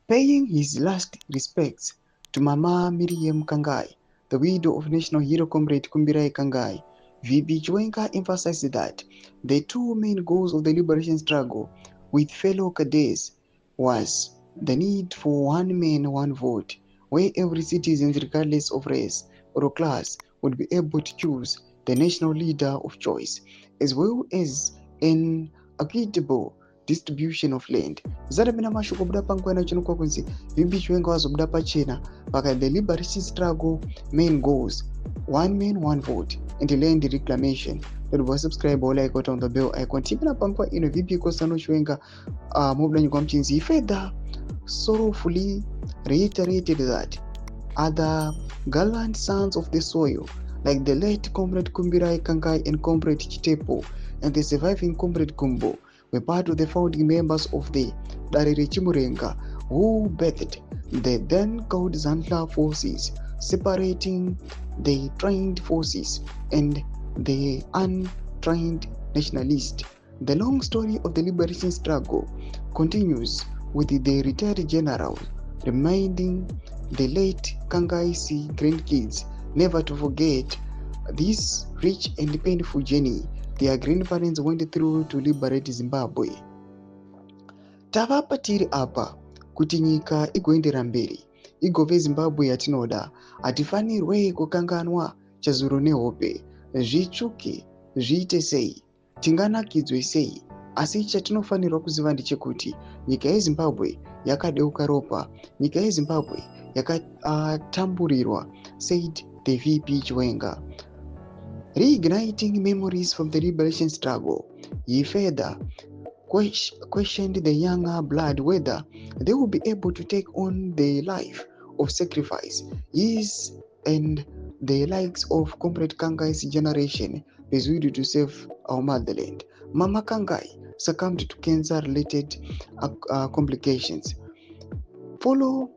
Paying his last respects to Mama Miriam Kangai, the widow of national hero Comrade Kumbirai Kangai, VP Chiwenga emphasized that the two main goals of the liberation struggle with fellow cadets was the need for one man, one vote, where every citizen, regardless of race or class, would be able to choose the national leader of choice, as well as an equitable distribution of land. Zarabina mashuko buda pangwana chinuko kunzi VP Chiwenga wazobuda pachena paka the liberation struggle main goals: one man, one vote, and land reclamation. That was subscribe all I got on the bell icon. Tipina pangwa ino VP Kosano Chiwenga mobile nyuko mchinzi further sorrowfully reiterated that other gallant sons of the soil, like the late Comrade Kumbirai Kangai and Comrade Chitepo, and the surviving Comrade Kumbo, were part of the founding members of the Darire Chimurenga, who bathed the then called Zantla forces, separating the trained forces and the untrained nationalists. The long story of the liberation struggle continues with the retired general reminding the late Kangai's grandkids never to forget this rich and painful journey their grandparents went through to liberate Zimbabwe. Tava tiri apa kuti nyika igoendera mberi, igove Zimbabwe yatinoda, hatifanirwe kukanganwa chazuro nehope, zvitsvuke zviite sei, tinganakidzwe sei. Asi chatinofanirwa kuziva ndechekuti nyika yeZimbabwe yakadeuka ropa, nyika yeZimbabwe yakatamburirwa, said the VP Chiwenga. Reigniting memories from the liberation struggle, he further questioned the younger blood whether they would be able to take on the life of sacrifice his and the likes of Comrade Kangai's generation pursued to save our motherland. Mama Kangai succumbed to cancer-related complications. Fellow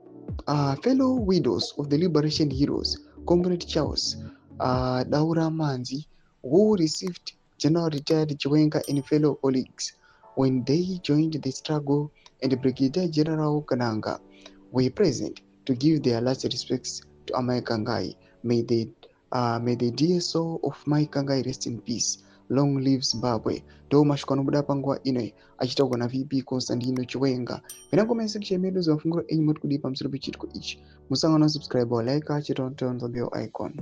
widows of the liberation heroes, Comrade Charles Daura Manzi, who received General Retired Chiwenga and fellow colleagues when they joined the struggle, and Brigadier General Kananga, were present to give their last respects to Amai Kangai. May the dear soul of Mai Kangai rest in peace. Long live Zimbabwe. Do mashukano buda pangwa ine achitagwa na VP Constantino Chiwenga. Pena comment section medu za fungulo enyi motu kudipa msulubi chitko ichi. Musanga na subscribe or like, turn on the bell icon.